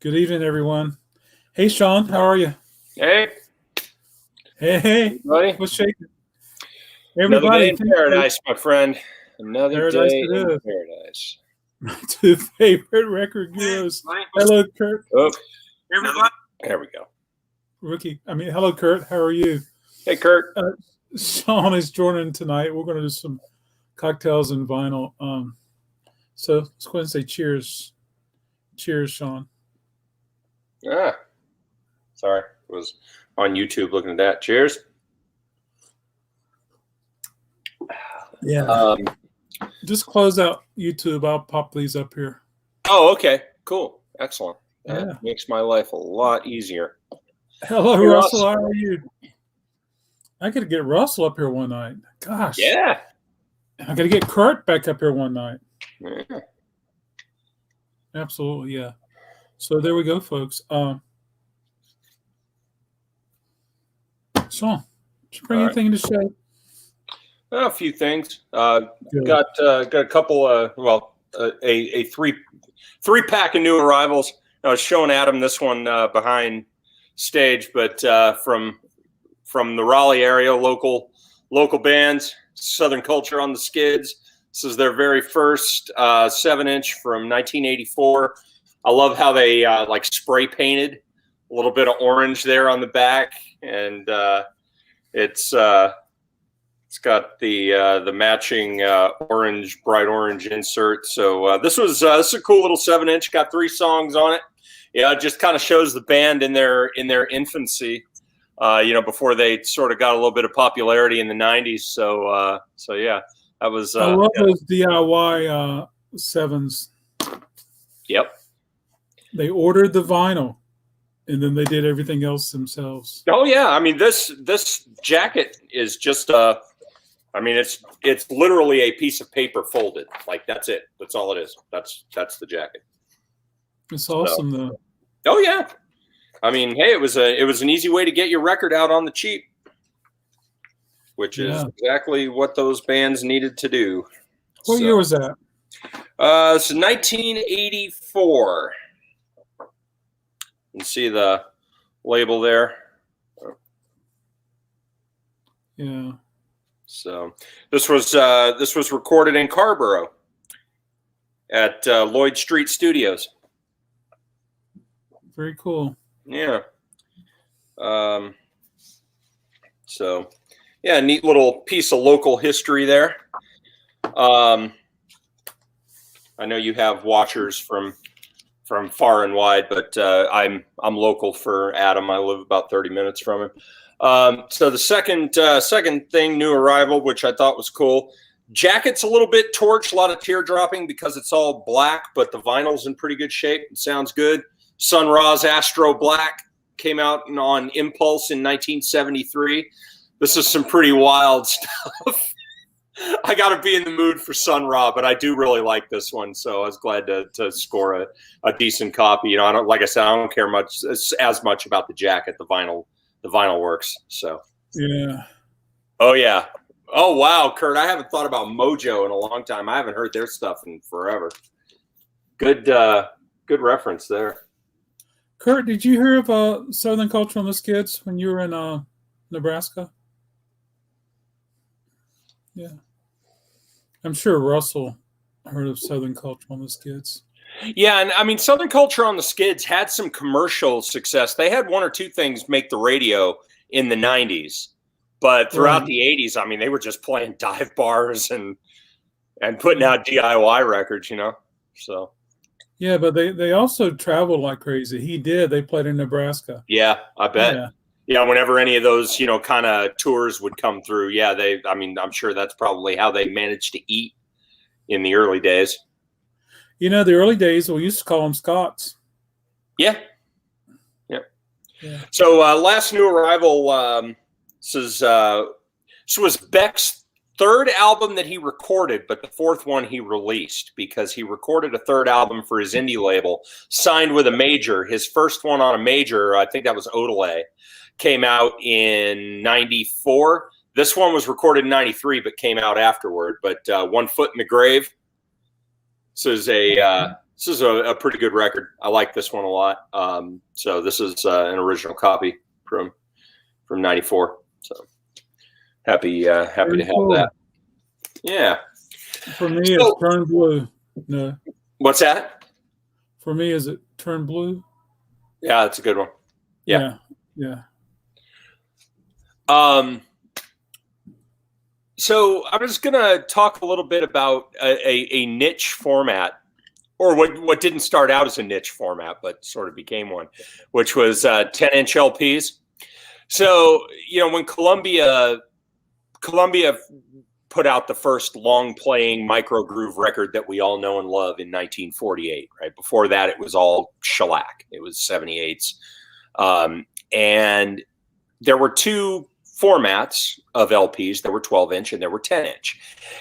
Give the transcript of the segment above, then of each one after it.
Good evening, everyone. Hey, Shawn, how are you? Hey, Hey, buddy. what's shaking? Another day Everybody, in paradise, my friend. Another paradise day it in is. paradise. My two favorite record gurus. Hello, Kurt. Oh, there we go. Hello, Kurt. How are you? Hey, Kurt. Shawn is joining tonight. We're going to do some cocktails and vinyl. So let's go ahead and say cheers. Cheers, Shawn. Sorry. Was on YouTube looking at that. Cheers. Yeah. Just close out YouTube. I'll pop these up here. Oh, okay. Cool. Excellent. That Yeah. makes my life a lot easier. Hello, Hey, Russell. Russ. How are you? I got to get Russell up here one night. Gosh. Yeah. I got to get Kurt back up here one night. Yeah. Absolutely, yeah. So there we go, folks. Shawn, did you bring anything to show? A few things. Got a couple. A three pack of new arrivals. I was showing Adam this one behind stage, but from the Raleigh area, local bands, Southern Culture on the Skids. This is their very first 7-inch from 1984. I love how they like spray painted a little bit of orange there on the back, and it's got the matching bright orange insert. So this is a cool little 7-inch. Got 3 songs on it. Yeah, it just kind of shows the band in their infancy. Before they sort of got a little bit of popularity in the 90s. So yeah, that was. I love those DIY 7s. Yep. They ordered the vinyl, and then they did everything else themselves. Oh yeah, I mean this jacket is just it's literally a piece of paper folded. Like that's it. That's all it is. That's the jacket. It's awesome though. Oh yeah. I mean, hey, it was an easy way to get your record out on the cheap, which is exactly what those bands needed to do. What year was that? It's 1984. You can see the label there. Yeah. So this was recorded in Carborough at Lloyd Street Studios. Very cool. Yeah. So yeah, neat little piece of local history there. I know you have watchers from far and wide, but I'm local for Adam. I live about 30 minutes from him. So the second thing, new arrival, which I thought was cool. Jacket's a little bit torched, a lot of tear dropping because it's all black, but the vinyl's in pretty good shape. It sounds good. Sun Ra's Astro Black came out on Impulse in 1973. This is some pretty wild stuff. I got to be in the mood for Sun Ra, but I do really like this one, so I was glad to score a decent copy. You know, like I said, I don't care as much about the jacket. The vinyl works. So yeah. Oh yeah. Oh wow, Kurt, I haven't thought about Mojo in a long time. I haven't heard their stuff in forever. Good reference there. Kurt, did you hear of Southern Culture on the Skids when you were in Nebraska? Yeah. I'm sure Russell heard of Southern Culture on the Skids. Yeah, and I mean, Southern Culture on the Skids had some commercial success. They had 1 or 2 things make the radio in the 90s. But throughout the 80s, I mean, they were just playing dive bars and putting out DIY records, you know. So yeah, but they also traveled like crazy. He did. They played in Nebraska. Yeah, I bet. Yeah, whenever any of those, you know, kind of tours would come through, I'm sure that's probably how they managed to eat in the early days. You know, the early days, we used to call them Scots. Yeah. So last new arrival, this was Beck's 3rd album that he recorded, but the 4th one he released because he recorded a 3rd album for his indie label, signed with a major. His first one on a major, I think that was Odelay, came out in 94. This one was recorded in 93, but came out afterward. But 1 Foot in the Grave. This is a This is a pretty good record. I like this one a lot. So this is an original copy from '94. So happy to have that. Yeah. For me, it's Turn Blue. No. What's that? For me, is it Turn Blue? Yeah, that's a good one. Yeah. So I was going to talk a little bit about a niche format, or what didn't start out as a niche format, but sort of became one, which was 10-inch LPs. So, when Columbia put out the first long-playing micro groove record that we all know and love in 1948, right? Before that, it was all shellac. It was 78s. And there were two formats of LPs. There were 12-inch and there were 10-inch.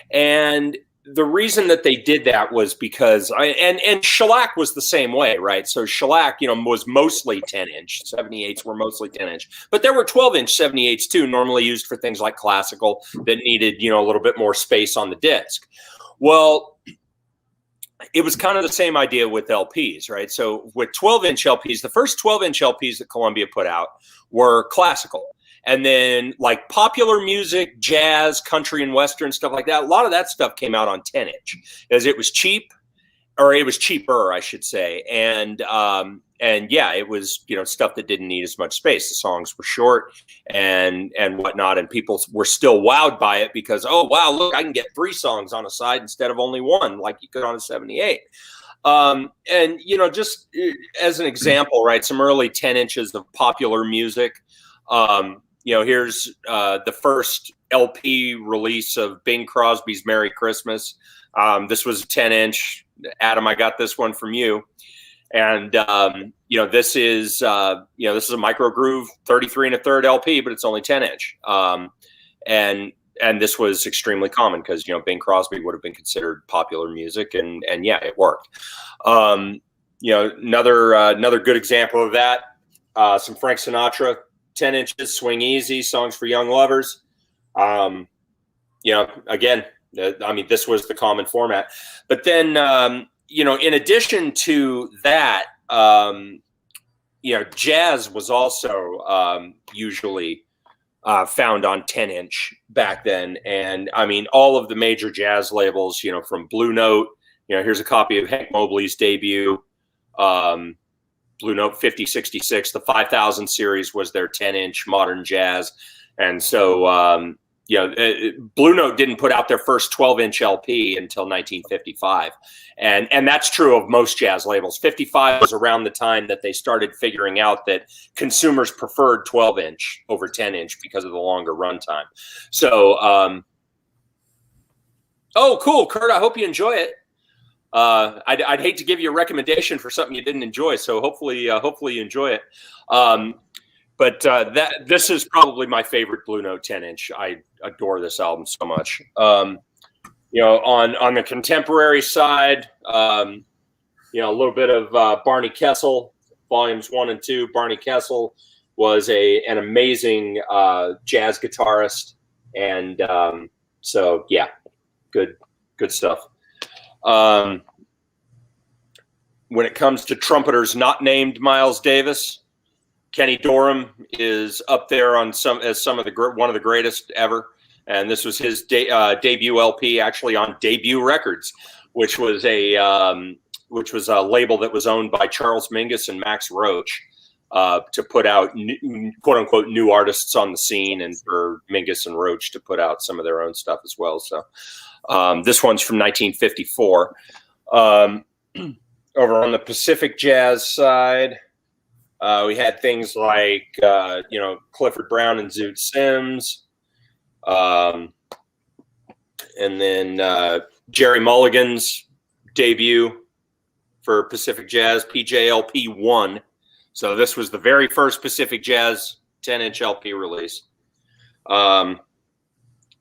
And the reason that they did that was because and shellac was the same way, right? So shellac, was mostly 10-inch. 78s were mostly 10-inch, but there were 12-inch 78s too, normally used for things like classical that needed, a little bit more space on the disc. Well, it was kind of the same idea with LPs, right? So with 12-inch LPs, the first 12-inch LPs that Columbia put out were classical. And then like popular music, jazz, country and Western, stuff like that. A lot of that stuff came out on 10-inch because it was cheap, or it was cheaper, I should say. And yeah, it was, stuff that didn't need as much space. The songs were short and whatnot. And people were still wowed by it because, oh, wow, look, I can get 3 songs on a side instead of only 1, like you could on a 78. And, just as an example, right, some early 10 inches of popular music. Here's the first LP release of Bing Crosby's Merry Christmas. This was a 10-inch. Adam, I got this one from you. And, this is a micro groove 33 1/3 LP, but it's only 10-inch. And this was extremely common because, Bing Crosby would have been considered popular music, and yeah, it worked. Another good example of that, some Frank Sinatra, 10 inches, Swing Easy, Songs for Young Lovers. Again, this was the common format. But then, in addition to that, jazz was also usually found on 10-inch back then. And all of the major jazz labels, from Blue Note, here's a copy of Hank Mobley's debut, Blue Note 5066, the 5000 series was their 10-inch modern jazz. And so, Blue Note didn't put out their first 12-inch LP until 1955. And that's true of most jazz labels. 55 was around the time that they started figuring out that consumers preferred 12-inch over 10-inch because of the longer runtime. So, oh, cool, Kurt, I hope you enjoy it. I'd hate to give you a recommendation for something you didn't enjoy, so hopefully you enjoy it. But this is probably my favorite Blue Note 10-inch. I adore this album so much. On the contemporary side, a little bit of Barney Kessel, volumes 1 and 2. Barney Kessel was an amazing jazz guitarist, and so yeah, good stuff. When it comes to trumpeters not named Miles Davis, Kenny Dorham is up there on one of the greatest ever. And this was his debut LP, actually on Debut Records, which was a label that was owned by Charles Mingus and Max Roach, to put out quote unquote new artists on the scene, and for Mingus and Roach to put out some of their own stuff as well. So this one's from 1954. Over on the Pacific Jazz side, we had things like, Clifford Brown and Zoot Sims. And then Jerry Mulligan's debut for Pacific Jazz, PJLP 1. So this was the very first Pacific Jazz 10-inch LP release. And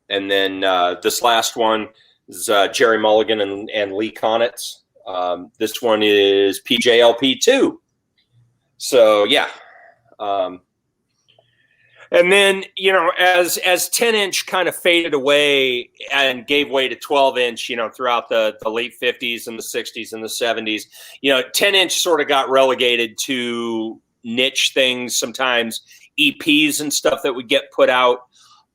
then this last one is Jerry Mulligan and Lee Konitz. This one is PJLP 2. So yeah. And then, as 10-inch kind of faded away and gave way to 12-inch, throughout the late 50s and the 60s and the 70s, 10-inch sort of got relegated to niche things, sometimes EPs and stuff that would get put out.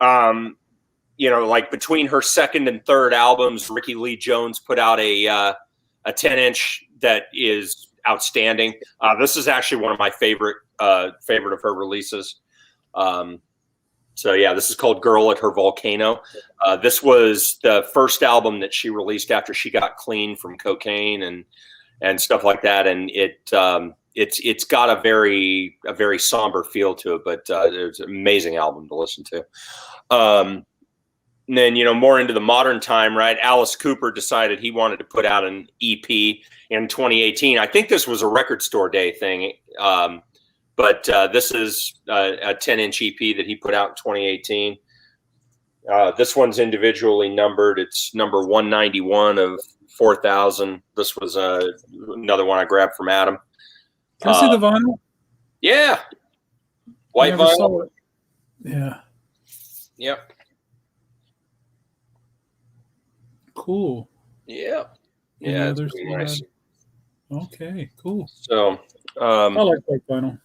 Like between her second and third albums, Ricky Lee Jones put out a 10-inch that is outstanding. This is actually one of my favorite of her releases. So yeah, this is called Girl at Her Volcano. This was the first album that she released after she got clean from cocaine and stuff like that. And it's got a very somber feel to it, but it's an amazing album to listen to. And then, more into the modern time, right? Alice Cooper decided he wanted to put out an EP in 2018. I think this was a Record Store Day thing. But this is a 10-inch EP that he put out in 2018. This one's individually numbered. It's number 191 of 4,000. This was another one I grabbed from Adam. Can I see the vinyl? Yeah. White vinyl. Yeah. Yep. Cool. Yeah. Yeah, it's pretty nice. Okay, cool. So I like white vinyl.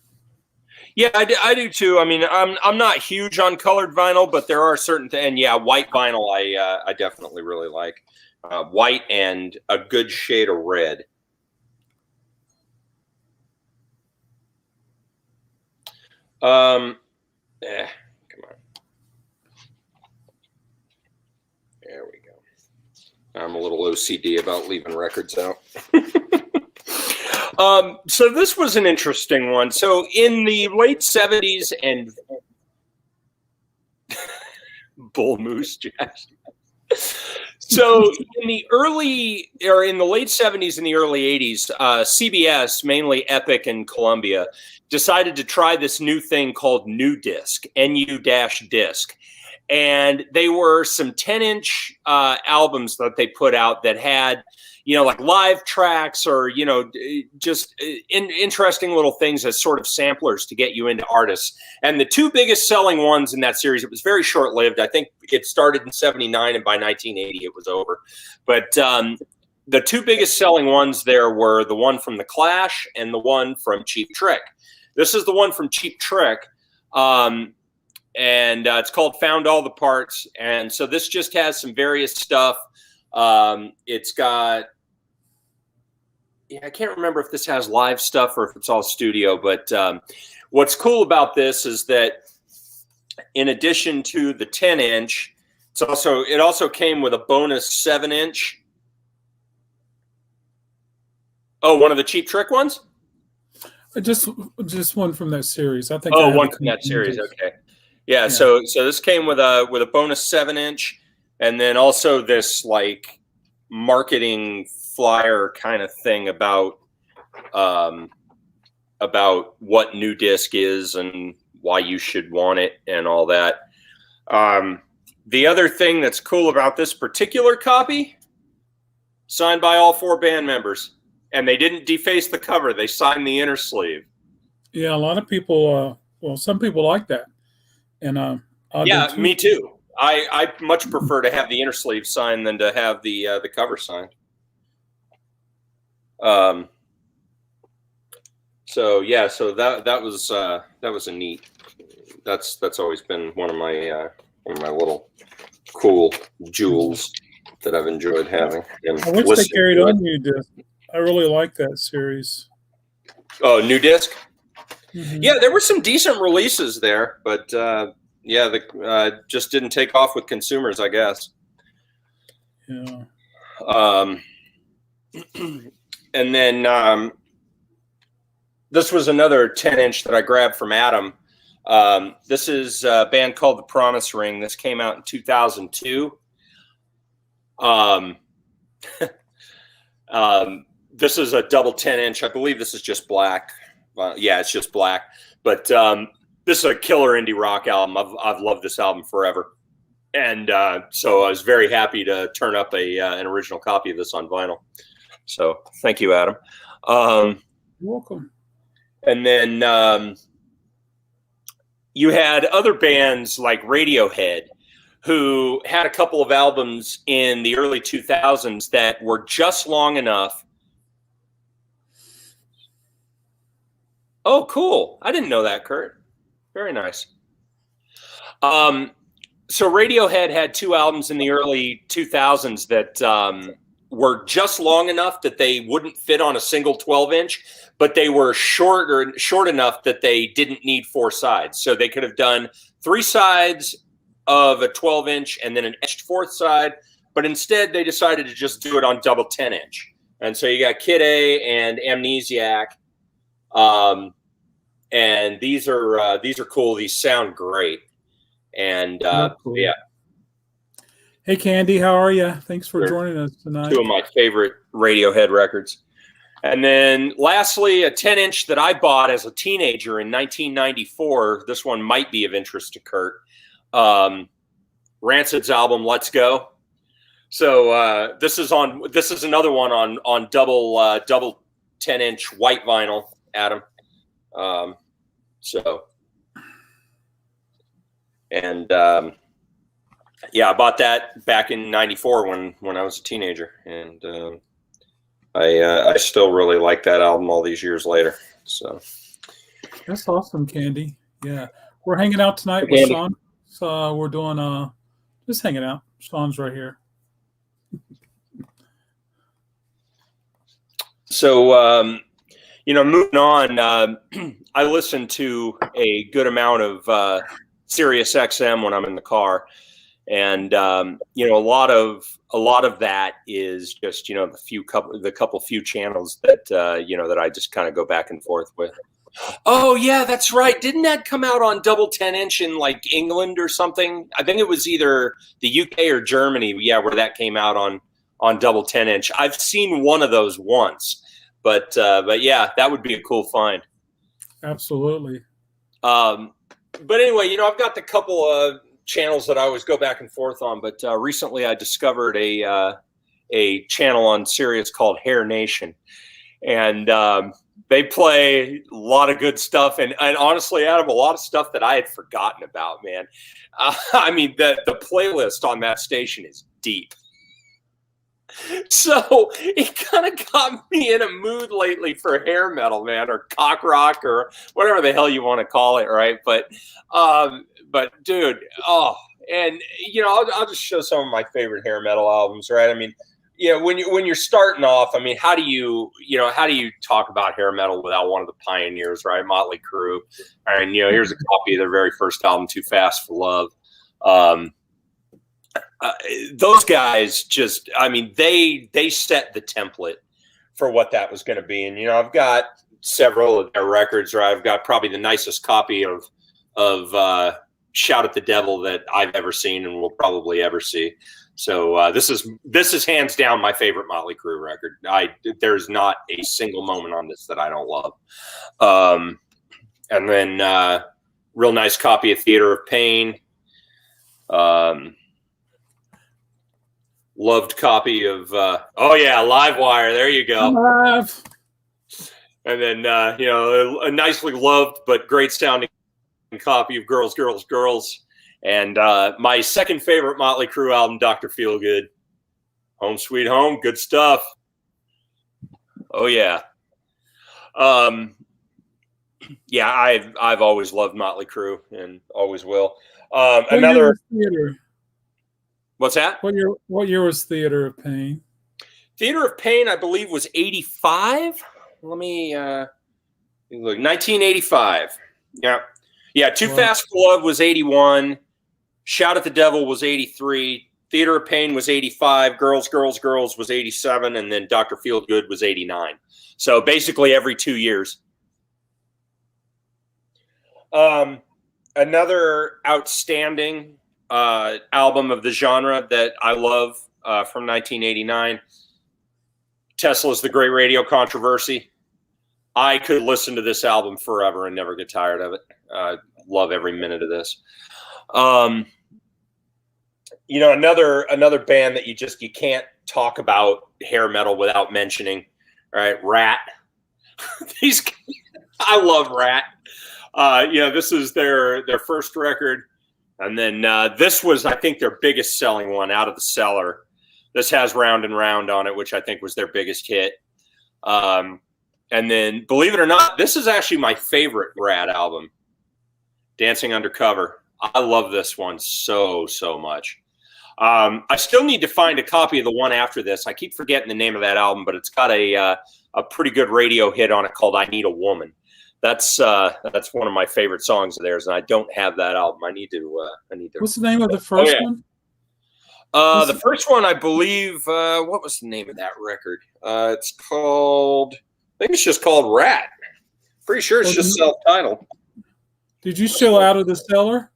Yeah, I do too. I mean, I'm not huge on colored vinyl, but there are certain and yeah, white vinyl I definitely really like. White and a good shade of red. Come on. There we go. I'm a little OCD about leaving records out. So this was an interesting one. So in the late 70s and Bull Moose Jazz. So in the late 70s and the early 80s, CBS, mainly Epic and Columbia, decided to try this new thing called Nu Disc, NU-disc. And they were some 10-inch albums that they put out that had, like live tracks or, just interesting little things as sort of samplers to get you into artists. And the two biggest selling ones in that series, it was very short-lived. I think it started in 79 and by 1980 it was over. But the two biggest selling ones there were the one from The Clash and the one from Cheap Trick. This is the one from Cheap Trick. And it's called Found All the Parts. And so this just has some various stuff. It's got, I can't remember if this has live stuff or if it's all studio, but what's cool about this is that in addition to the 10-inch, it also came with a bonus 7-inch. Oh, one of the Cheap Trick ones? Just one from that series. I think. Oh, one from that series. Okay. Yeah. So this came with a bonus 7-inch. And then also this like marketing flyer kind of thing about what Nu Disc is and why you should want it and all that. The other thing that's cool about this particular copy, signed by all 4 band members, and they didn't deface the cover. They signed the inner sleeve. Yeah, a lot of people. Some people like that, and yeah, me too. I much prefer to have the inner sleeve signed than to have the cover signed. So yeah, so that was a neat. That's always been one of my little cool jewels that I've enjoyed having. And I wish they carried on Nu Disc. I really like that series. Oh, Nu Disc. Mm-hmm. Yeah, there were some decent releases there, but. Yeah, just didn't take off with consumers, I guess. Yeah. And then this was another 10-inch that I grabbed from Adam. This is a band called The Promise Ring. This came out in 2002. This is a double 10-inch. I believe this is just black. Yeah, it's just black. But this is a killer indie rock album. I've loved this album forever. And so I was very happy to turn up an original copy of this on vinyl. So thank you, Adam. You're welcome. And then you had other bands like Radiohead, who had a couple of albums in the early 2000s that were just long enough. Oh, cool. I didn't know that, Kurt. Very nice. So Radiohead had two albums in the early 2000s that were just long enough that they wouldn't fit on a single 12-inch, but they were short enough that they didn't need four sides. So they could have done three sides of a 12-inch and then an etched fourth side, but instead they decided to just do it on double 10-inch. And so you got Kid A and Amnesiac. And these are cool. These sound great. And cool. yeah. Hey, Candy, how are you? Thanks for joining us tonight. Two of my favorite Radiohead records. And then lastly, a 10-inch that I bought as a teenager in 1994. This one might be of interest to Kurt. Rancid's album Let's Go. So this is another one on double 10-inch white vinyl, Adam. Yeah, I bought that back in '94 when I was a teenager, and I still really like that album all these years later. So that's awesome, Candy. Yeah, we're hanging out tonight with Shawn. So we're doing just hanging out. Shawn's right here. So moving on, I listen to a good amount of Sirius XM when I'm in the car. And a lot of that is just the couple few channels that that I just kind of go back and forth with. Oh yeah, that's right. Didn't that come out on double 10-inch in like England or something? I think it was either the UK or Germany. Yeah, where that came out on double 10-inch. I've seen one of those once, but yeah, that would be a cool find. Absolutely. But anyway, I've got the couple of channels that I always go back and forth on, but recently I discovered a channel on Sirius called Hair Nation, and they play a lot of good stuff, and honestly, Adam, a lot of stuff that I had forgotten about, man. I mean, the playlist on that station is deep. So it kind of got me in a mood lately for hair metal, man, or cock rock, or whatever the hell you want to call it, right? But dude, and I'll just show some of my favorite hair metal albums, right? I mean, when you're starting off, I mean, how do you talk about hair metal without one of the pioneers, right? Motley Crue, and here's a copy of their very first album, Too Fast for Love. Those guys just, I mean, they set the template for what that was going to be. And, I've got several of their records, or I've got probably the nicest copy of Shout at the Devil that I've ever seen and will probably ever see. So this is hands down my favorite Motley Crue record. There's not a single moment on this that I don't love. And then real nice copy of Theater of Pain. Loved copy of Livewire. There you go. Live. And then a nicely loved but great sounding copy of Girls, Girls, Girls. And my second favorite Motley Crue album, Dr. Feelgood. Home Sweet Home, good stuff. Oh yeah. Yeah, I've always loved Motley Crue and always will. Another theater. What's that? What year was Theater of Pain? Theater of Pain, I believe, was 85. Let me look. 1985. Yeah. Too Fast for Love was 81. Shout at the Devil was 83. Theater of Pain was 85. Girls, Girls, Girls was 87, and then Dr. Feelgood was 89. So basically every 2 years. Another outstanding album of the genre that I love from 1989, Tesla's The Great Radio Controversy. I could listen to this album forever and never get tired of it. Love every minute of this. Another band that you can't talk about hair metal without mentioning, right? Rat. I love Rat. This is their first record. And then this was, I think, their biggest selling one, Out of the Cellar. This has Round and Round on it, which I think was their biggest hit. And then, believe it or not, this is actually my favorite Rad album, Dancing Undercover. I love this one so much. I still need to find a copy of the one after this. I keep forgetting the name of that album, but it's got a pretty good radio hit on it called "I Need a Woman." That's one of my favorite songs of theirs, and I don't have that album. I need to. What's the name of the first one? The first one, I believe. What was the name of that record? It's called. I think it's just called Rat. Pretty sure it's just self-titled. Did you show Out of the Cellar?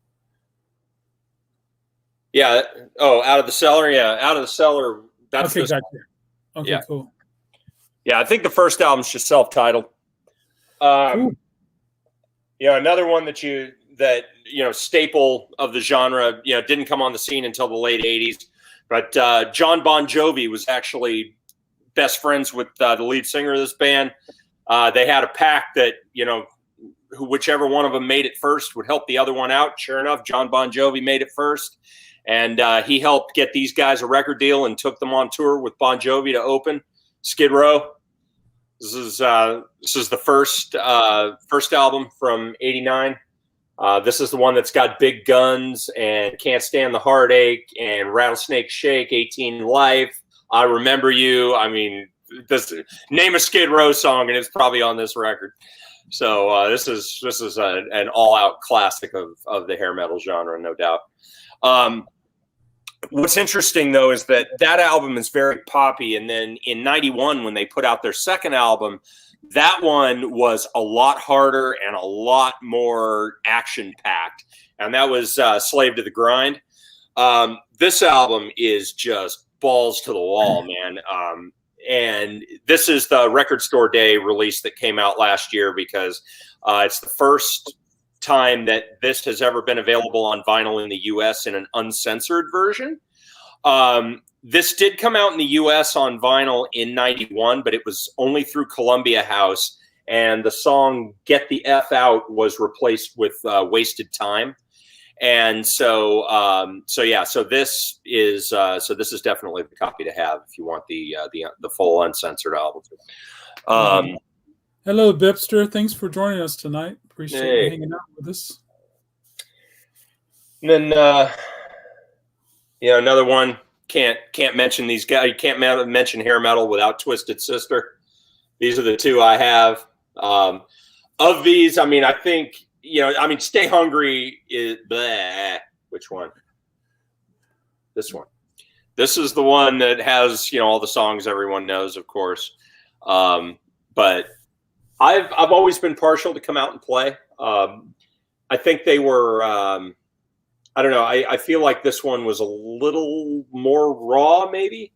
Yeah. Oh, Out of the Cellar. Yeah, Out of the Cellar. That's okay. Gotcha. Okay. Yeah. Cool. Yeah, I think the first album's just self-titled. Another one that staple of the genre, didn't come on the scene until the late 80s. But John Bon Jovi was actually best friends with the lead singer of this band. They had a pact that, whichever one of them made it first would help the other one out. Sure enough, John Bon Jovi made it first. And he helped get these guys a record deal and took them on tour with Bon Jovi to open Skid Row. This is the first album from '89. This is the one that's got Big Guns and Can't Stand the Heartache and Rattlesnake Shake, 18 Life, I Remember You. I mean, this name a Skid Row song and it's probably on this record. So this is an all-out classic of the hair metal genre, no doubt. What's interesting, though, is that album is very poppy. And then in 91, when they put out their second album, that one was a lot harder and a lot more action-packed. And that was Slave to the Grind. This album is just balls to the wall, man. And this is the Record Store Day release that came out last year because it's the first time that this has ever been available on vinyl in the U.S. in an uncensored version. This did come out in the U.S. on vinyl in 91, but it was only through Columbia House, and the song Get the F Out was replaced with Wasted Time. And so this is definitely the copy to have if you want the full uncensored album. Hello, Bipster. Thanks for joining us tonight. Appreciate you hanging out with us. And then, another one, can't mention these guys. You can't mention hair metal without Twisted Sister. These are the two I have. Of these, I think, Stay Hungry is bleh. Which one? This one. This is the one that has, all the songs everyone knows, of course. But I've always been partial to Come Out and Play. I think they were, I don't know. I feel like this one was a little more raw, maybe.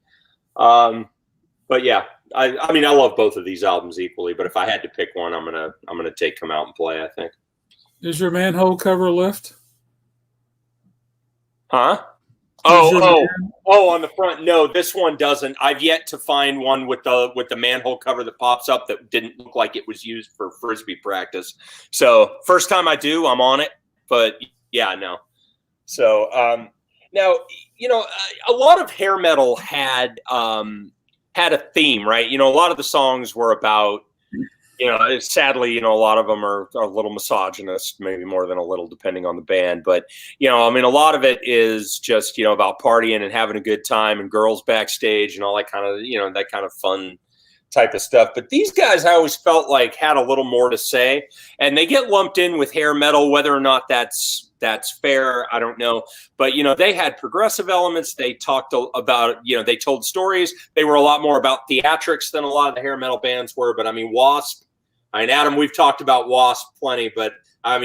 But yeah, I love both of these albums equally. But if I had to pick one, I'm gonna take Come Out and Play, I think. Does your manhole cover lift? Huh? On the front. No, this one doesn't. I've yet to find one with the manhole cover that pops up that didn't look like it was used for Frisbee practice. So first time I do, I'm on it. But yeah, no. So now, a lot of hair metal had a theme, right? A lot of the songs were about, sadly, a lot of them are a little misogynist, maybe more than a little, depending on the band. But, a lot of it is just, about partying and having a good time and girls backstage and all that kind of fun type of stuff. But these guys, I always felt like had a little more to say, and they get lumped in with hair metal, whether or not that's fair, I don't know. But, they had progressive elements. They talked about, they told stories. They were a lot more about theatrics than a lot of the hair metal bands were. But Wasp, Adam, we've talked about Wasp plenty, but I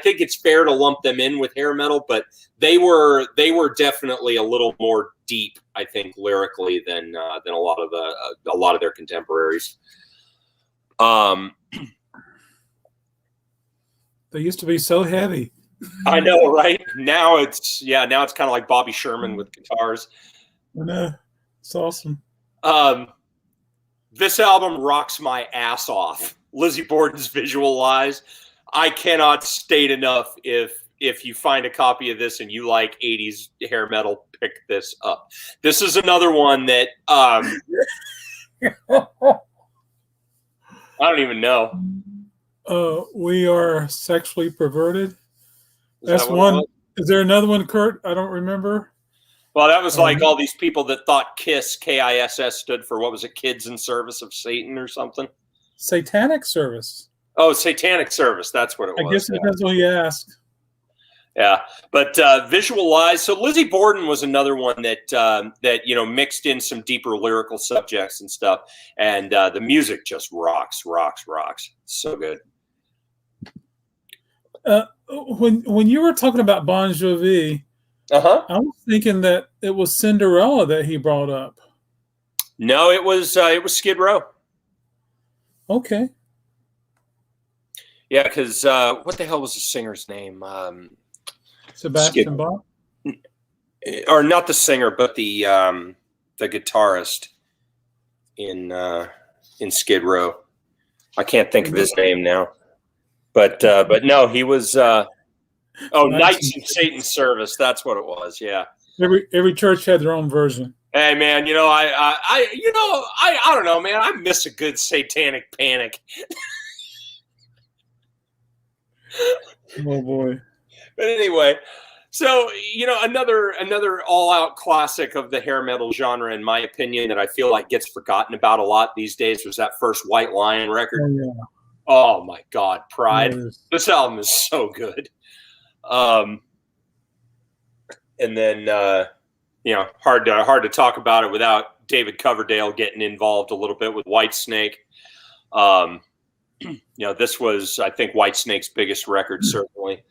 think it's fair to lump them in with hair metal, but they were definitely a little more deep, I think, lyrically than a lot of their contemporaries. They used to be so heavy. I know, right? Now it's kind of like Bobby Sherman with guitars. I know. It's awesome. This album rocks my ass off. Lizzie Borden's Visual Lies. I cannot state enough if you find a copy of this and you like 80s hair metal, pick this up. This is another one that I don't even know. We are sexually perverted. That's that one. Is there another one, Kurt? I don't remember. Well, that was like all these people that thought KISS, KISS, stood for, what was it, Kids in Service of Satan or something? Satanic Service. Oh, Satanic Service. That's what it was. I guess it depends what you ask. Yeah, but Visualize. So Lizzie Borden was another one that mixed in some deeper lyrical subjects and stuff, and the music just rocks. So good. When you were talking about Bon Jovi, I was thinking that it was Cinderella that he brought up. No, it was Skid Row. Okay. Yeah, because what the hell was the singer's name? Sebastian Bach? Or not the singer, but the guitarist in Skid Row. I can't think of his name now. But no, he was Knights in Satan's Service. That's what it was. Yeah. Every church had their own version. Hey man, I don't know, man. I miss a good satanic panic. Oh boy. But anyway, so another all-out classic of the hair metal genre, in my opinion, that I feel like gets forgotten about a lot these days was that first White Lion record. Oh yeah. Oh my God, Pride! Yes. This album is so good. And then hard to talk about it without David Coverdale getting involved a little bit with Whitesnake. This was, I think, Whitesnake's biggest record, certainly.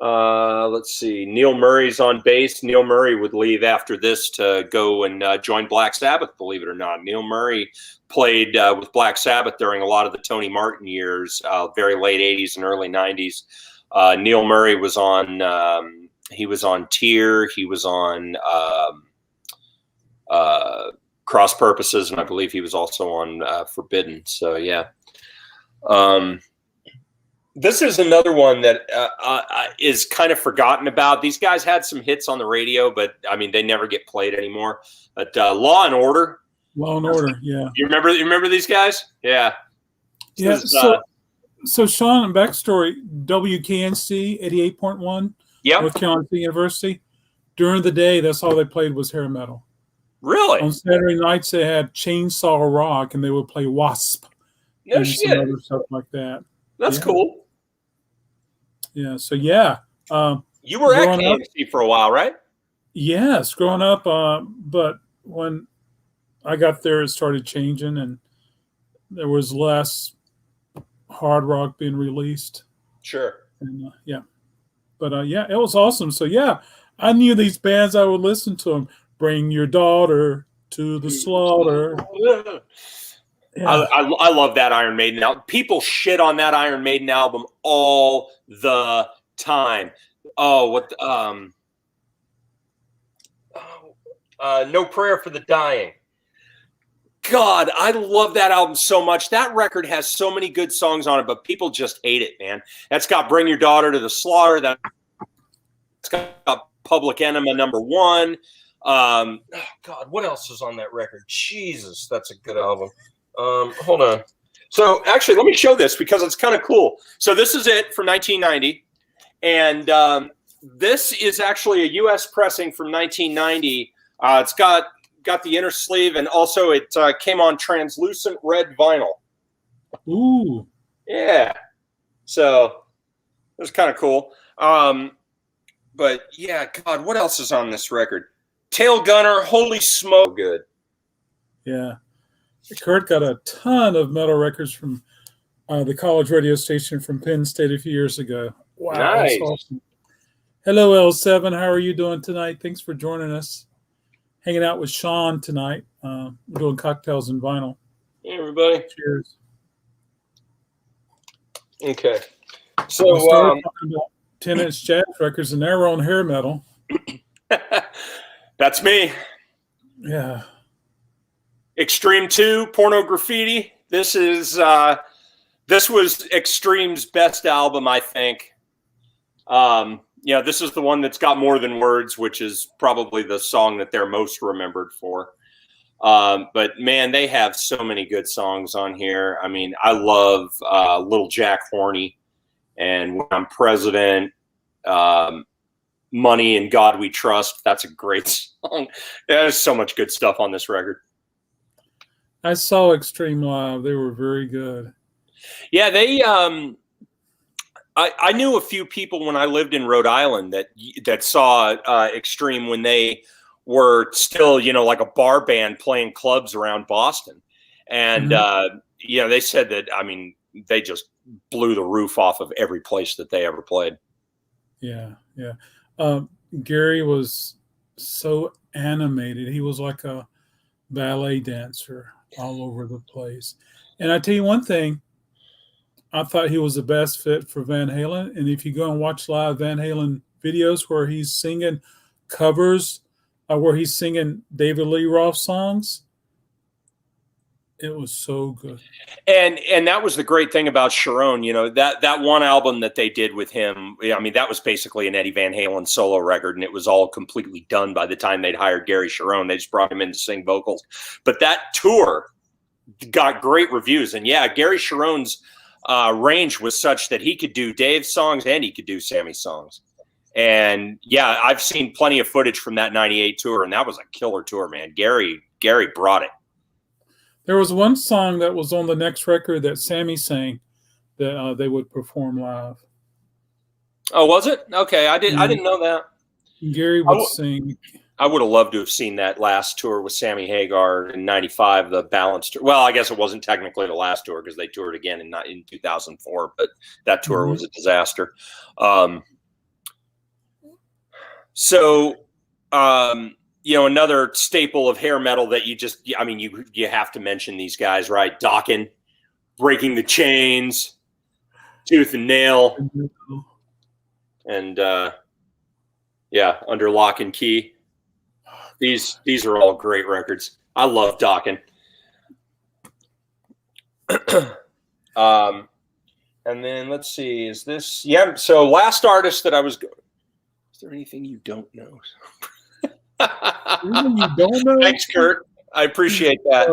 Let's see. Neil Murray's on bass. Neil Murray would leave after this to go and join Black Sabbath, believe it or not. Neil Murray played with Black Sabbath during a lot of the Tony Martin years, very late 80s and early 90s. Neil Murray was on he was on Tear, he was on Cross Purposes, and I believe he was also on Forbidden. So yeah. This is another one that is kind of forgotten about. These guys had some hits on the radio, but I mean, they never get played anymore. But Law and Order. Law and Order, yeah. You remember these guys? Yeah. Yeah. So Shawn, backstory: WKNC 88.1, North Carolina State University. During the day, that's all they played was hair metal. Really? On Saturday nights, they had Chainsaw Rock, and they would play Wasp. No shit. Some other stuff like that. That's cool. Yeah. So yeah. You were at KMC for a while, right? Yes, growing up. But when I got there, it started changing, and there was less hard rock being released. Sure. And, yeah. But yeah, it was awesome. So yeah, I knew these bands. I would listen to them. Bring your daughter to the slaughter. Yeah. I love that Iron Maiden album. People shit on that Iron Maiden album all the time. Oh, what? No Prayer for the Dying. God, I love that album so much. That record has so many good songs on it, but people just hate it, man. That's got Bring Your Daughter to the Slaughter. That's got Public Enema #1. God, what else is on that record? Jesus, that's a good album. Hold on. So actually, let me show this because it's kind of cool. So this is it from 1990. And this is actually a U.S. pressing from 1990. It's got the inner sleeve, and also it came on translucent red vinyl. Ooh. Yeah. So it was kind of cool. But yeah, God, what else is on this record? Tail Gunner, holy smoke, good. Yeah. Kurt got a ton of metal records from the college radio station from Penn State a few years ago. Wow, nice. That's awesome. Hello, L7. How are you doing tonight? Thanks for joining us. Hanging out with Shawn tonight. We're doing cocktails and vinyl. Hey, everybody. Cheers. Okay. So, we started talking about 10-inch jazz records, and they're on hair metal. That's me. Yeah. Extreme 2, Porno Graffiti. This is This was Extreme's best album, I think. This is the one that's got More Than Words, which is probably the song that they're most remembered for. But man, they have so many good songs on here. I mean, I love Little Jack Horny and When I'm President, Money and God We Trust. That's a great song. There's so much good stuff on this record. I saw Extreme live. They were very good. Yeah, they I knew a few people when I lived in Rhode Island that saw Extreme when they were still, like a bar band playing clubs around Boston. And, they said that, I mean, they just blew the roof off of every place that they ever played. Yeah, yeah. Gary was so animated. He was like a ballet dancer all over the place. And I tell you one thing, I thought he was the best fit for Van Halen. And if you go and watch live Van Halen videos where he's singing covers, where he's singing David Lee Roth songs, it was so good. And that was the great thing about Sharon, that one album that they did with him. I mean, that was basically an Eddie Van Halen solo record, and it was all completely done by the time they'd hired Gary Sharon. They just brought him in to sing vocals. But that tour got great reviews. And yeah, Gary Sharon's range was such that he could do Dave's songs and he could do Sammy's songs. And yeah, I've seen plenty of footage from that 98 tour, and that was a killer tour, man. Gary brought it. There was one song that was on the next record that Sammy sang that they would perform live. Oh, was it? Okay, I didn't know that. Gary would sing. I would have loved to have seen that last tour with Sammy Hagar in '95, the Balance tour. Well, I guess it wasn't technically the last tour because they toured again in 2004, but that tour was a disaster. Another staple of hair metal that you have to mention these guys, right? Dokken, Breaking the Chains, Tooth and Nail, and Under Lock and Key. These are all great records. I love Dokken. And then let's see, is this? Yeah. So last artist that I was. Is there anything you don't know? You don't know? Thanks, Kurt. I appreciate that.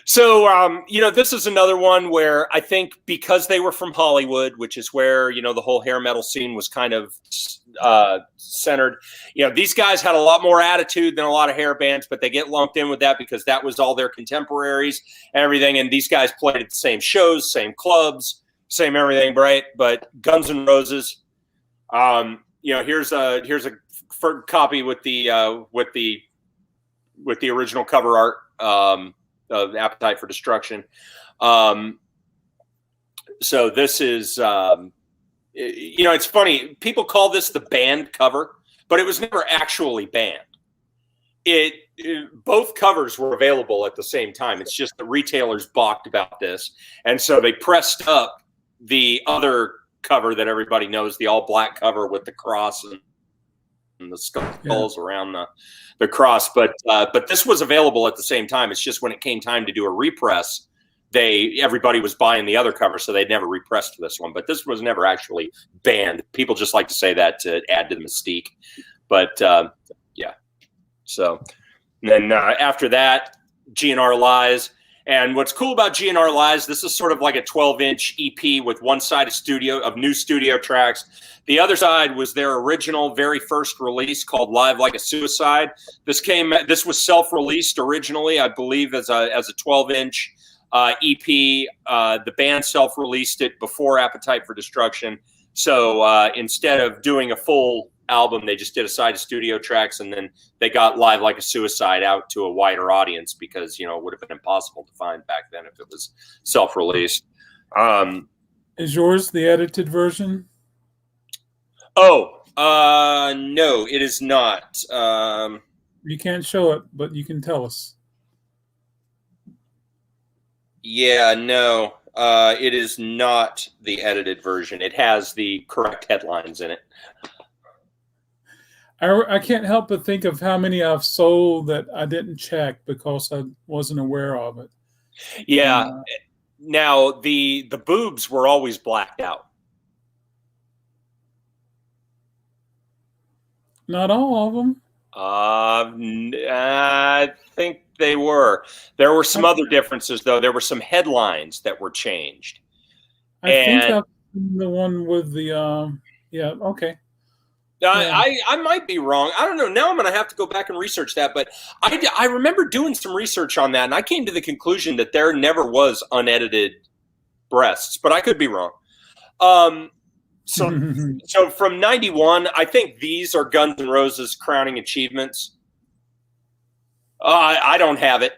So, this is another one where I think because they were from Hollywood, which is where, the whole hair metal scene was kind of centered. These guys had a lot more attitude than a lot of hair bands, but they get lumped in with that because that was all their contemporaries and everything. And these guys played at the same shows, same clubs, same everything, right? But Guns N' Roses, here's a copy with the original cover art of Appetite for Destruction. So this is, it's funny. People call this the band cover, but it was never actually banned. Both covers were available at the same time. It's just the retailers balked about this, and so they pressed up the other cover that everybody knows, the all black cover with the cross and the skulls around the cross. But this was available at the same time. It's just when it came time to do a repress, everybody was buying the other cover, so they'd never repressed this one. But this was never actually banned. People just like to say that to add to the mystique. But yeah. So then after that, GNR Lies. And what's cool about GNR Lies, this is sort of like a 12-inch EP with one side of new studio tracks. The other side was their original, very first release called Live Like a Suicide. This was self-released originally, I believe, as a 12-inch EP. The band self-released it before Appetite for Destruction. So instead of doing a full album, they just did a side of studio tracks, and then they got Live Like a Suicide out to a wider audience because, it would have been impossible to find back then if it was self-released. Is yours the edited version? No, it is not. You can't show it, but you can tell us. Yeah, no, it is not the edited version. It has the correct headlines in it. I can't help but think of how many I've sold that I didn't check because I wasn't aware of it. Yeah. Now the boobs were always blacked out. Not all of them. I think they were. There were some other differences, though. There were some headlines that were changed. I think I've seen the one with the yeah, okay. I might be wrong. I don't know. Now I'm going to have to go back and research that. But I remember doing some research on that, and I came to the conclusion that there never was unedited breasts, but I could be wrong. So from 91, I think these are Guns N' Roses crowning achievements. I don't have it.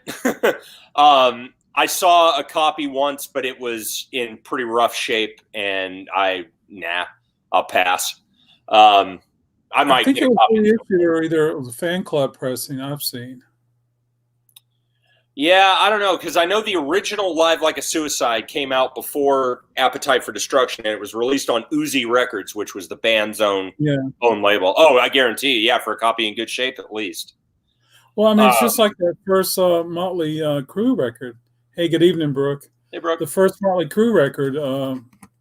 I saw a copy once, but it was in pretty rough shape, and I'll pass. I think it was reissued, or either it was a fan club pressing I've seen. Yeah, I don't know, because I know the original Live Like a Suicide came out before Appetite for Destruction, and it was released on Uzi Records, which was the band's own label. Oh, I guarantee, yeah, for a copy in good shape at least. Well, I mean, it's just like that first Motley Crue record. Hey, good evening, Brooke. Hey, Brooke. The first Motley Crue record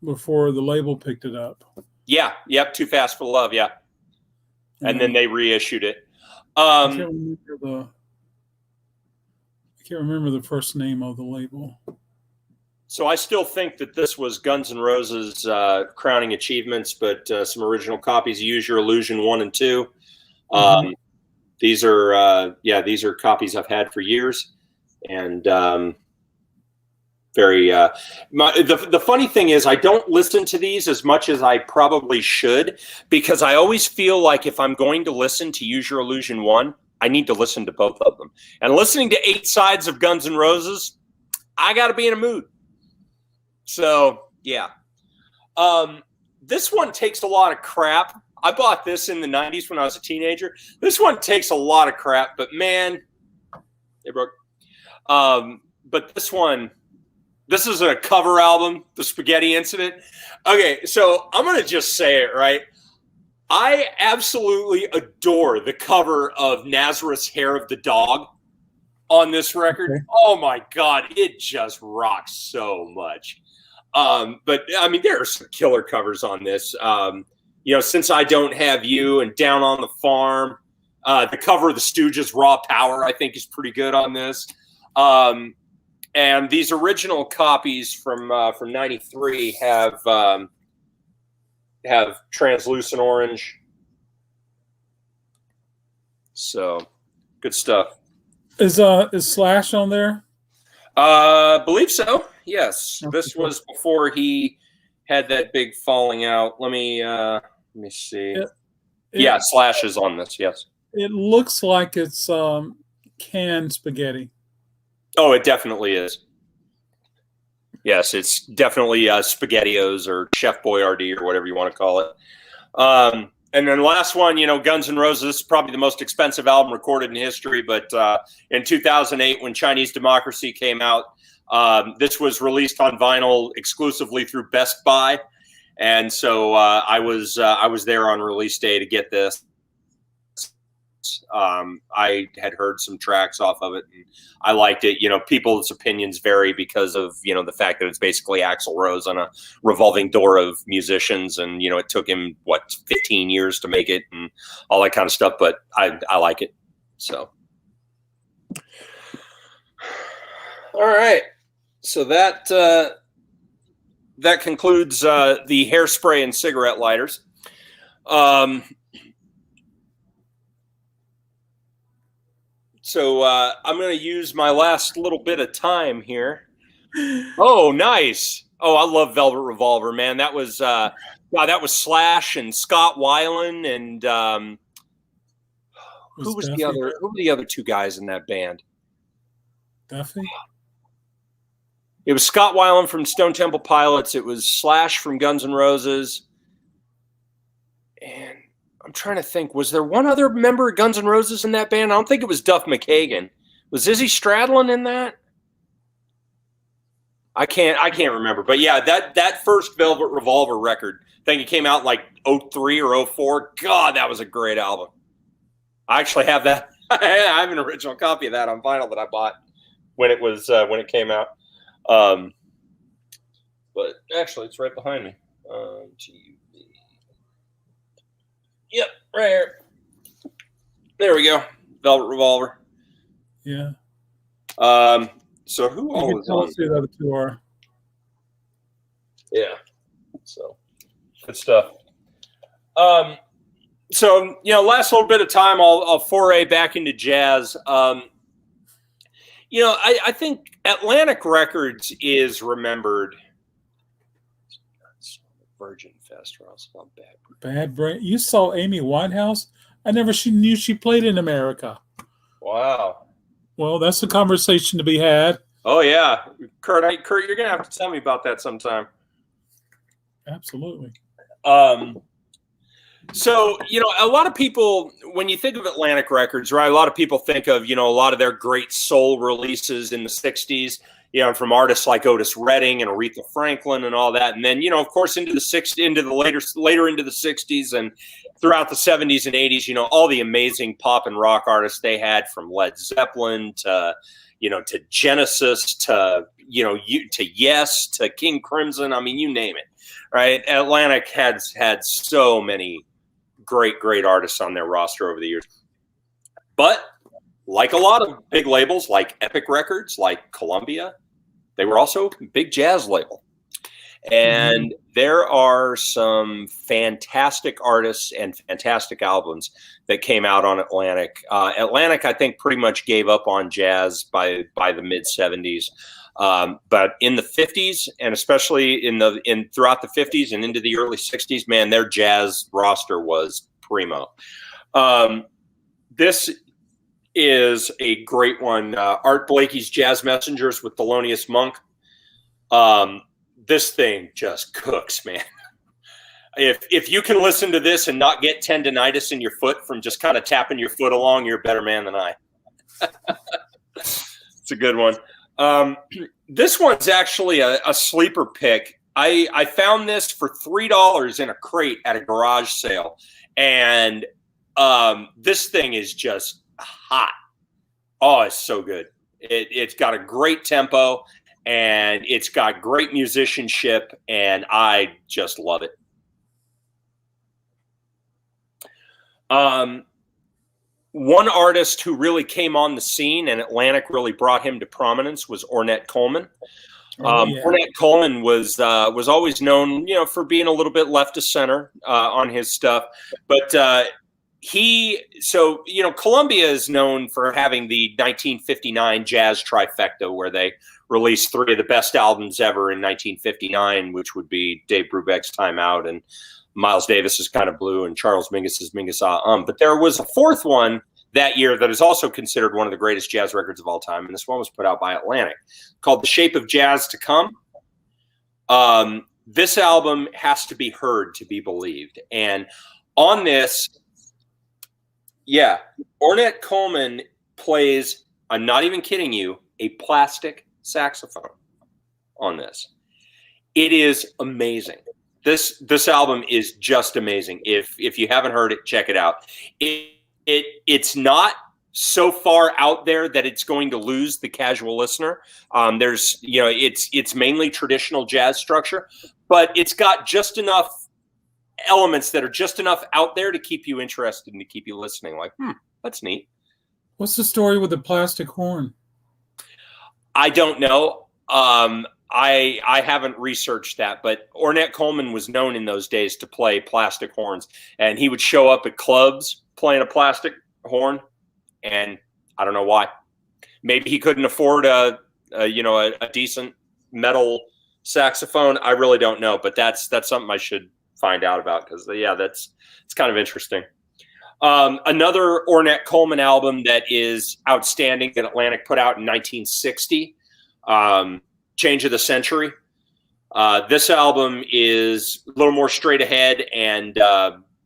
before the label picked it up. Yeah, yep, Too Fast for Love, yeah. And then they reissued it. I can't remember the first name of the label. So I still think that this was Guns N' Roses' crowning achievements, but some original copies, Use Your Illusion 1 and 2. These are copies I've had for years. And the funny thing is I don't listen to these as much as I probably should, because I always feel like if I'm going to listen to Use Your Illusion 1, I need to listen to both of them. And listening to 8 sides of Guns N' Roses, I got to be in a mood. So, yeah. This one takes a lot of crap. I bought this in the 90s when I was a teenager. This one takes a lot of crap, but man, it broke. But this is a cover album, The Spaghetti Incident. Okay, so I'm going to just say it, right? I absolutely adore the cover of Nazareth's Hair of the Dog on this record. Okay. Oh my God, it just rocks so much. But I mean, there are some killer covers on this. Since I Don't Have You and Down on the Farm. The cover of the Stooges' Raw Power, I think, is pretty good on this. And these original copies from '93 have translucent orange. So good stuff. Is Slash on there? Believe so. Yes. Okay. This was before he had that big falling out. Let me see. Slash is on this. Yes. It looks like it's canned spaghetti. Oh, it definitely is. Yes, it's definitely SpaghettiOs or Chef Boyardee or whatever you want to call it. And then the last one, Guns N' Roses, this is probably the most expensive album recorded in history. But in 2008, when Chinese Democracy came out, this was released on vinyl exclusively through Best Buy. And so I was there on release day to get this. I had heard some tracks off of it and I liked it. People's opinions vary because of, the fact that it's basically Axl Rose on a revolving door of musicians. And, it took him 15 years to make it and all that kind of stuff, but I like it. So. All right. So that concludes the hairspray and cigarette lighters. So I'm going to use my last little bit of time here. Oh, nice. Oh, I love Velvet Revolver, man. That was Slash and Scott Weiland and who were the other two guys in that band? Duffy? It was Scott Weiland from Stone Temple Pilots. It was Slash from Guns N' Roses. And I'm trying to think, was there one other member of Guns N' Roses in that band? I don't think it was Duff McKagan. Was Izzy Stradlin in that? I can't remember. But yeah, that first Velvet Revolver record, I think it came out like 03 or 04. God, that was a great album. I actually have that. I have an original copy of that on vinyl that I bought when it came out. Actually, it's right behind me. Yep, right here. There we go. Velvet Revolver. Yeah. So who You all can is tell on? us who the other two are. Yeah. So good stuff. So last little bit of time, I'll foray back into jazz. I think Atlantic Records is remembered. Virgin Fest, or else about Bad Brain. You saw Amy Winehouse? I never knew she played in America. Wow. Well, that's a conversation to be had. Oh yeah, Kurt, you're gonna have to tell me about that sometime. Absolutely. So, a lot of people, when you think of Atlantic Records, right, a lot of people think of, a lot of their great soul releases in the 60s, from artists like Otis Redding and Aretha Franklin and all that. And then, of course, into the later into the 60s and throughout the 70s and 80s, all the amazing pop and rock artists they had, from Led Zeppelin to Genesis to Yes to King Crimson. I mean, you name it, right? Atlantic had so many great artists on their roster over the years. But like a lot of big labels, like Epic Records, like Columbia, they were also a big jazz label. And there are some fantastic artists and fantastic albums that came out on Atlantic. Atlantic, I think, pretty much gave up on jazz by the mid 70s. But in the 50s, and especially throughout the 50s and into the early 60s, man, their jazz roster was primo. This is a great one. Art Blakey's Jazz Messengers with Thelonious Monk. This thing just cooks, man. If you can listen to this and not get tendonitis in your foot from just kind of tapping your foot along, you're a better man than I. It's a good one. This one's actually a sleeper pick. I found this for $3 in a crate at a garage sale. And this thing is just hot. Oh, it's so good. It's got a great tempo, and it's got great musicianship, and I just love it. One artist who really came on the scene and Atlantic really brought him to prominence was Ornette Coleman. Ornette Coleman was always known, for being a little bit left of center on his stuff, but Columbia is known for having the 1959 jazz trifecta, where they released three of the best albums ever in 1959, which would be Dave Brubeck's Time Out and Miles Davis's Kind of Blue and Charles Mingus's Mingus Ah. But there was a fourth one that year that is also considered one of the greatest jazz records of all time, and this one was put out by Atlantic, called The Shape of Jazz to Come. This album has to be heard to be believed. And on this, Ornette Coleman plays, I'm not even kidding you, a plastic saxophone on this. It is amazing. This album is just amazing. If you haven't heard it, check it out. It's not so far out there that it's going to lose the casual listener. It's mainly traditional jazz structure, but it's got just enough elements that are just enough out there to keep you interested and to keep you listening. Like, that's neat. What's the story with the plastic horn? I don't know. I haven't researched that, but Ornette Coleman was known in those days to play plastic horns, and he would show up at clubs playing a plastic horn, and I don't know why. Maybe he couldn't afford a decent metal saxophone. I really don't know, but that's something I should find out about, because it's kind of interesting. Another Ornette Coleman album that is outstanding that Atlantic put out in 1960, Change of the Century. This album is a little more straight ahead and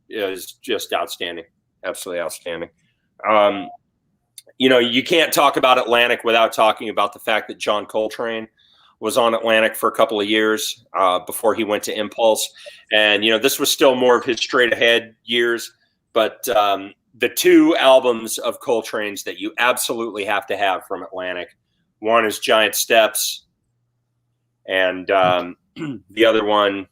is just outstanding. Absolutely outstanding. You can't talk about Atlantic without talking about the fact that John Coltrane was on Atlantic for a couple of years before he went to Impulse. And, this was still more of his straight ahead years. But the two albums of Coltrane's that you absolutely have to have from Atlantic, one is Giant Steps, and The other one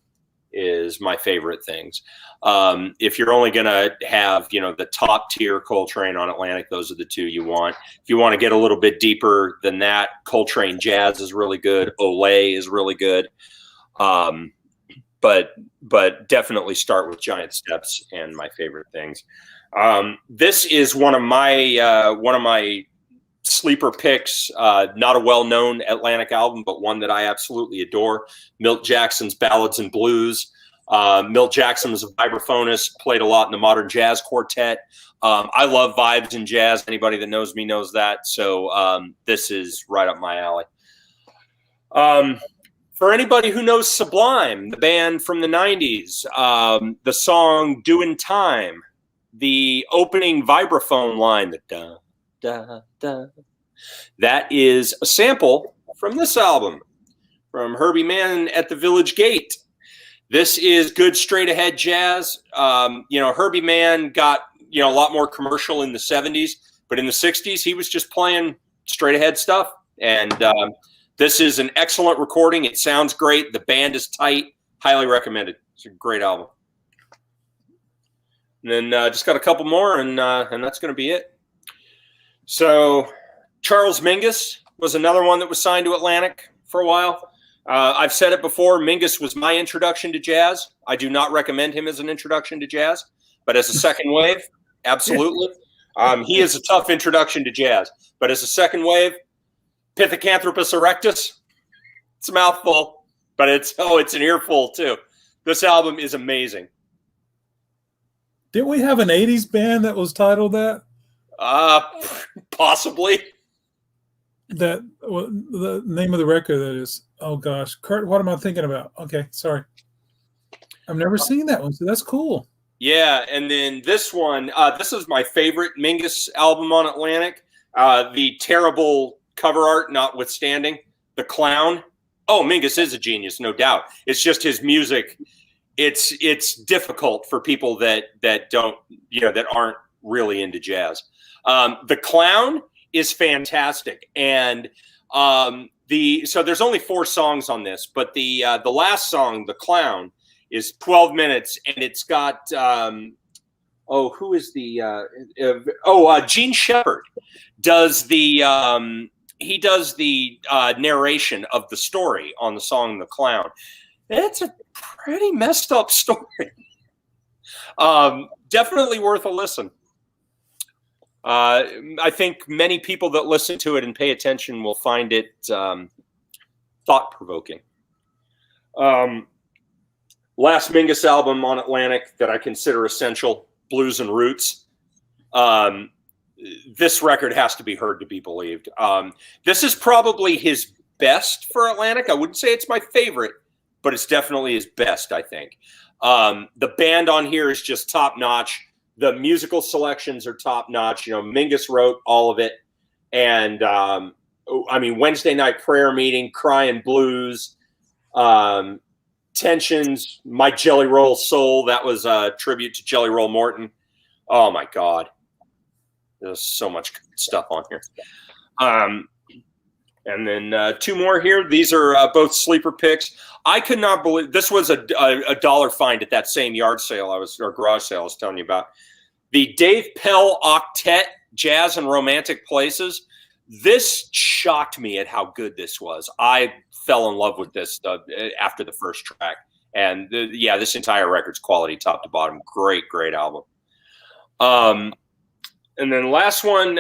is My Favorite Things. If you're only going to have, the top tier Coltrane on Atlantic, those are the two you want. If you want to get a little bit deeper than that, Coltrane Jazz is really good. Olay is really good. But definitely start with Giant Steps and My Favorite Things. This is one of my sleeper picks, not a well-known Atlantic album, but one that I absolutely adore. Milt Jackson's Ballads and Blues. Milt Jackson was a vibraphonist, played a lot in the Modern Jazz Quartet. I love vibes in jazz. Anybody that knows me knows that. So this is right up my alley. For anybody who knows Sublime, the band from the 90s, the song Doin' Time, the opening vibraphone line, the da, da, da, that is a sample from this album, from Herbie Mann at the Village Gate. This is good straight ahead jazz. Herbie Mann got, a lot more commercial in the 70s, but in the 60s, he was just playing straight ahead stuff. And this is an excellent recording. It sounds great. The band is tight. Highly recommended. It's a great album. And then just got a couple more, and that's going to be it. So Charles Mingus was another one that was signed to Atlantic for a while. I've said it before. Mingus was my introduction to jazz. I do not recommend him as an introduction to jazz, but as a second wave, absolutely. He is a tough introduction to jazz, but as a second wave, Pithecanthropus erectus. It's a mouthful, but it's an earful too. This album is amazing. Didn't we have an 80s band that was titled that? Possibly. The name of the record, that is. Oh gosh, Kurt, what am I thinking about? Okay, sorry. I've never seen that one, so that's cool. Yeah, and then this one, this is my favorite Mingus album on Atlantic. The terrible cover art notwithstanding, The Clown. Oh, Mingus is a genius, no doubt. It's just his music. It's difficult for people that don't, that aren't really into jazz. The Clown is fantastic, and so there's only 4 songs on this, but the last song, The Clown, is 12 minutes, and it's got who is the Gene Shepard does the narration of the story on the song The Clown. It's a pretty messed up story. Definitely worth a listen. I think many people that listen to it and pay attention will find it thought-provoking. Last Mingus album on Atlantic that I consider essential, Blues and Roots. This record has to be heard to be believed. This is probably his best for Atlantic. I wouldn't say it's my favorite, but it's definitely his best, I think. The band on here is just top-notch. The musical selections are top-notch. Mingus wrote all of it. And, Wednesday Night Prayer Meeting, Crying Blues, Tensions, My Jelly Roll Soul. That was a tribute to Jelly Roll Morton. Oh, my God. There's so much good stuff on here. And then 2 more here. These are both sleeper picks. I could not believe this was a dollar find at that same yard sale or garage sale I was telling you about. The Dave Pell Octet, Jazz and Romantic Places. This shocked me at how good this was. I fell in love with this after the first track. And this entire record's quality top to bottom. Great, great album. And then last one,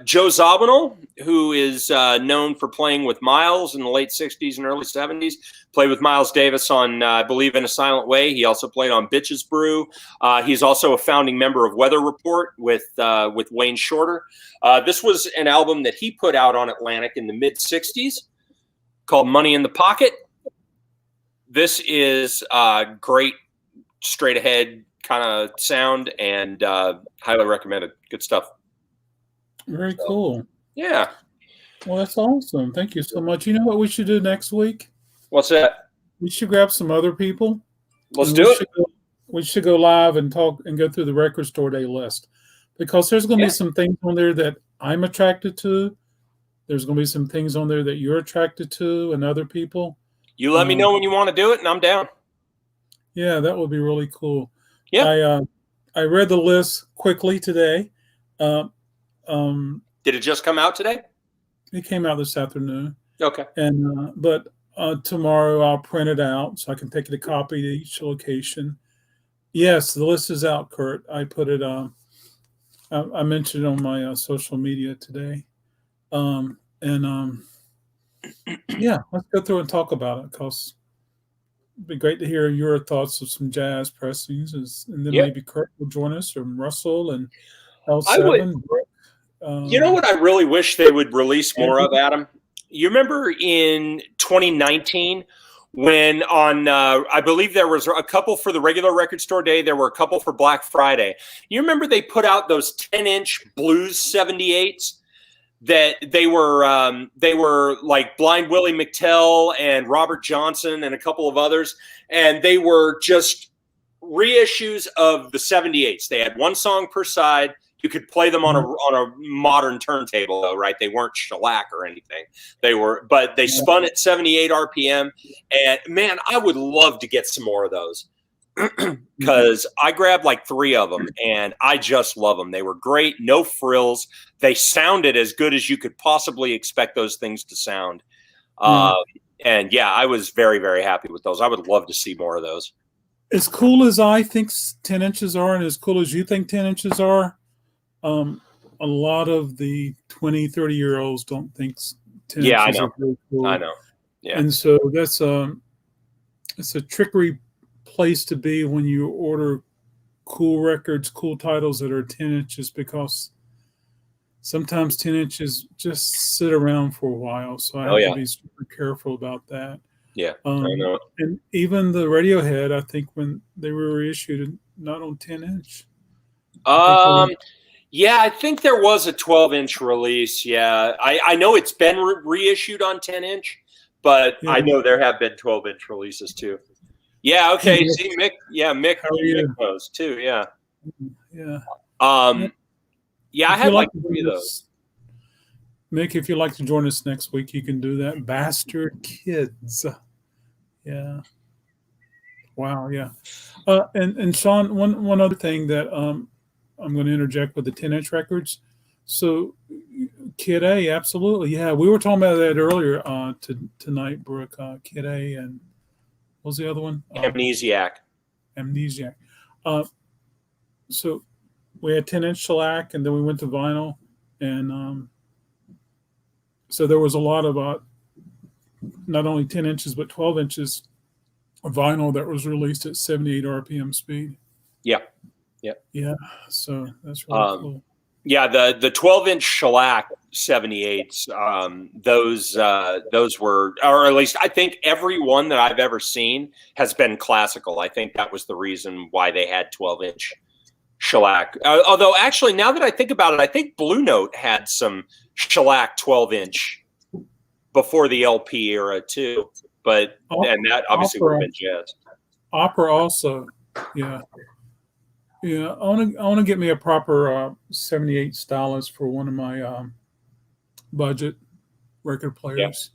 Joe Zawinul, who is known for playing with Miles in the late 60s and early 70s. Played with Miles Davis on, I believe, In a Silent Way. He also played on Bitches Brew. He's also a founding member of Weather Report with Wayne Shorter. This was an album that he put out on Atlantic in the mid-60s called Money in the Pocket. This is great, straight-ahead kind of sound, and highly recommended. Good stuff. Very cool. Yeah. Well, that's awesome. Thank you so much. You know what we should do next week? What's that? We should grab some other people. Let's do it. We should go live and talk and go through the record store day list, because there's going to be some things on there that I'm attracted to. There's going to be some things on there that you're attracted to and other people. You let me know when you want to do it, and I'm down. Yeah, that would be really cool. Yeah. I read the list quickly today. Did it just come out today? It came out this afternoon. Okay. And but tomorrow I'll print it out so I can take it a copy to each location. Yes, the list is out, Kurt. I put it. I mentioned it on my social media today. Yeah, let's go through and talk about it because it'd be great to hear your thoughts of some jazz pressings, and then maybe Kurt will join us, or Russell and L7. You know what I really wish they would release more of, Adam? You remember in 2019 when on, I believe there was a couple for the regular record store day, there were a couple for Black Friday. You remember they put out those 10-inch blues 78s that they were like Blind Willie McTell and Robert Johnson and a couple of others, and they were just reissues of the 78s. They had one song per side. You could play them on a modern turntable, though, right? They weren't shellac or anything. But they spun at 78 RPM. And man, I would love to get some more of those because I grabbed like 3 of them, and I just love them. They were great, no frills. They sounded as good as you could possibly expect those things to sound. And yeah, I was very, very happy with those. I would love to see more of those. As cool as I think 10 inches are, and as cool as you think 10 inches are, a lot of the 20, 30-year-olds don't think 10 inches are very cool. I know. Yeah. And so it's a trickery place to be when you order cool records, cool titles that are 10 inches, because sometimes 10 inches just sit around for a while. So I have to be super careful about that. Yeah, I know. And even the Radiohead, I think when they were reissued, not on 10-inch. Yeah, I think there was a 12-inch release. Yeah, I know it's been reissued on 10-inch, but I know there have been 12-inch releases too. Yeah, okay. Hey, see, Mick. Yeah, Mick knows too. Yeah. Yeah. Yeah, I had like 3 of those. Mick, if you'd like to join us next week, you can do that. Bastard Kids. Yeah. Wow. Yeah. And Shawn, one other thing that I'm going to interject with the 10-inch records. So, Kid A, absolutely. Yeah, we were talking about that earlier tonight, Brooke. Kid A and what was the other one? Amnesiac. So we had 10-inch shellac, and then we went to vinyl. And so there was a lot of not only 10 inches, but 12 inches of vinyl that was released at 78 RPM speed. Yeah. Yeah, so that's really cool. Yeah, the 12-inch shellac 78s, those were, or at least I think every one that I've ever seen has been classical. I think that was the reason why they had 12-inch shellac. Although actually, now that I think about it, I think Blue Note had some shellac 12-inch before the LP era too. But and that obviously would have been jazz. Opera also, yeah. Yeah, I want to get me a proper 78 stylus for one of my budget record players,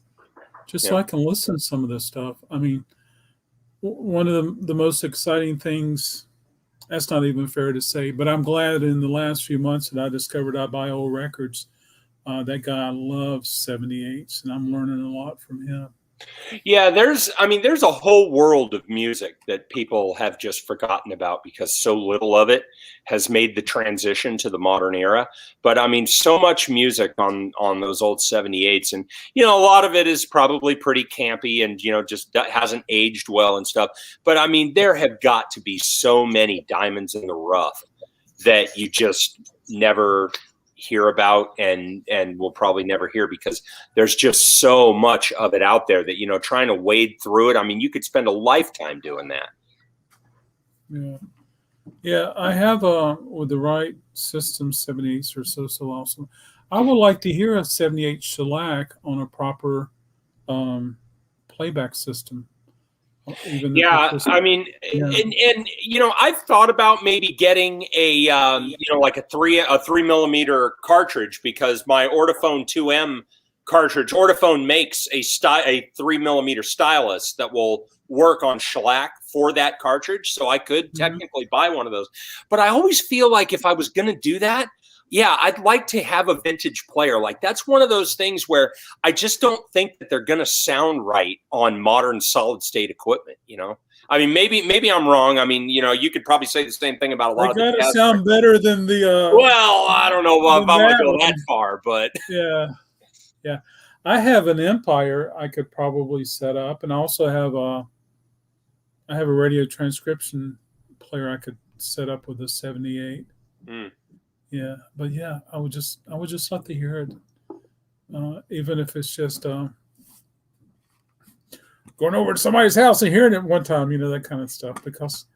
just so I can listen to some of this stuff. I mean, one of the most exciting things, that's not even fair to say, but I'm glad in the last few months that I discovered I buy old records. That guy loves 78s, and I'm learning a lot from him. Yeah, there's a whole world of music that people have just forgotten about because so little of it has made the transition to the modern era. But I mean, so much music on those old 78s, and a lot of it is probably pretty campy and just hasn't aged well and stuff. But I mean, there have got to be so many diamonds in the rough that you just never hear about and we'll probably never hear because there's just so much of it out there that trying to wade through it, I mean, you could spend a lifetime doing that. Yeah, I have with the right system 78s or so awesome. I would like to hear a 78 shellac on a proper playback system. I mean, and I've thought about maybe getting a like a 3 millimeter cartridge because my Ortophone 2M cartridge. Ortophone makes a 3mm stylus that will work on shellac for that cartridge, so I could technically buy one of those. But I always feel like if I was going to do that, yeah, I'd like to have a vintage player. Like that's one of those things where I just don't think that they're going to sound right on modern solid state equipment, you know? I mean, maybe I'm wrong. I mean, you know, you could probably say the same thing about a lot of the They gotta jazz sound better than the well, I don't know if I'm going to go that far, but yeah. I have an Empire I could probably set up, and I also have a radio transcription player I could set up with a 78. Yeah, but yeah, I would just like to hear it, even if it's just going over to somebody's house and hearing it one time, you know, that kind of stuff, because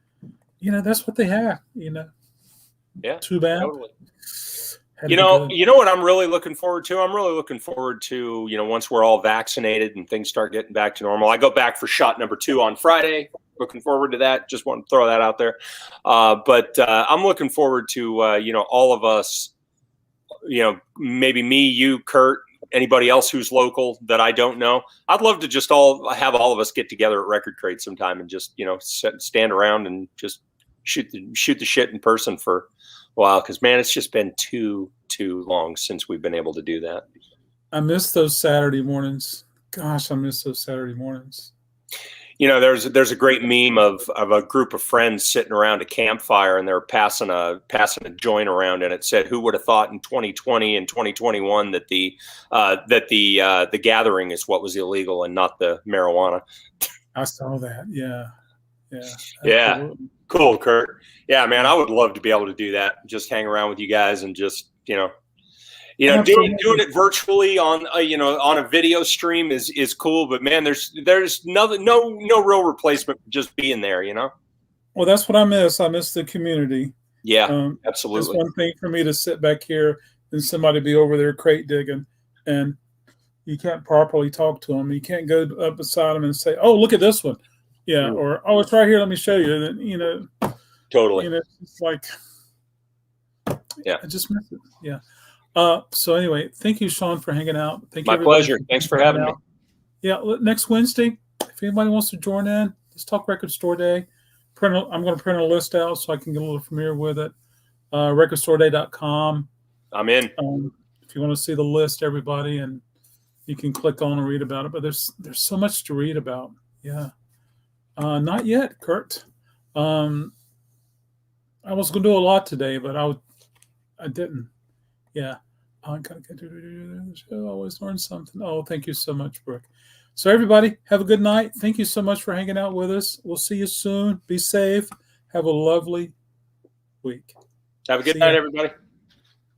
you know that's what they have, you know. Yeah, too bad. Totally. You know what I'm really looking forward to? I'm really looking forward to, you know, once we're all vaccinated and things start getting back to normal. I go back for shot number 2 on Friday. Looking forward to that. Just want to throw that out there. But I'm looking forward to, you know, all of us, you know, maybe me, you, Kurt, anybody else who's local that I don't know. I'd love to just have all of us get together at Record Crate sometime and just, you know, stand around and just shoot the shit in person for a while. Because, man, it's just been too long since we've been able to do that. I miss those Saturday mornings. Gosh, I miss those Saturday mornings. You know, there's a great meme of a group of friends sitting around a campfire, and they're passing a joint around, and it said, "Who would have thought in 2020 and 2021 that the gathering is what was illegal and not the marijuana?" I saw that. Yeah. Yeah. Cool, Kurt. Yeah, man, I would love to be able to do that. Just hang around with you guys and just, you know, doing it virtually on a video stream is cool. But man, there's no real replacement for just being there, you know. Well, that's what I miss. I miss the community. Yeah, absolutely. It's one thing for me to sit back here and somebody be over there crate digging, and you can't properly talk to them. You can't go up beside them and say, "Oh, look at this one." Yeah, or "Oh, it's right here. Let me show you." And, you know, totally. You know, it's like, yeah, I just miss it. Yeah. So anyway, thank you, Shawn, for hanging out. Thank you. My pleasure. Thanks for having me. Yeah, next Wednesday, if anybody wants to join in, let's talk Record Store Day. I'm going to print a list out so I can get a little familiar with it. Recordstoreday.com. I'm in. If you want to see the list, everybody, and you can click on and read about it. But there's so much to read about. Yeah. Not yet, Kurt. I was going to do a lot today, but I didn't. Yeah. I gotta get to the show. Always learn something. Oh, thank you so much, Brooke. So everybody, have a good night. Thank you so much for hanging out with us. We'll see you soon. Be safe. Have a lovely week. Have a good night, everybody.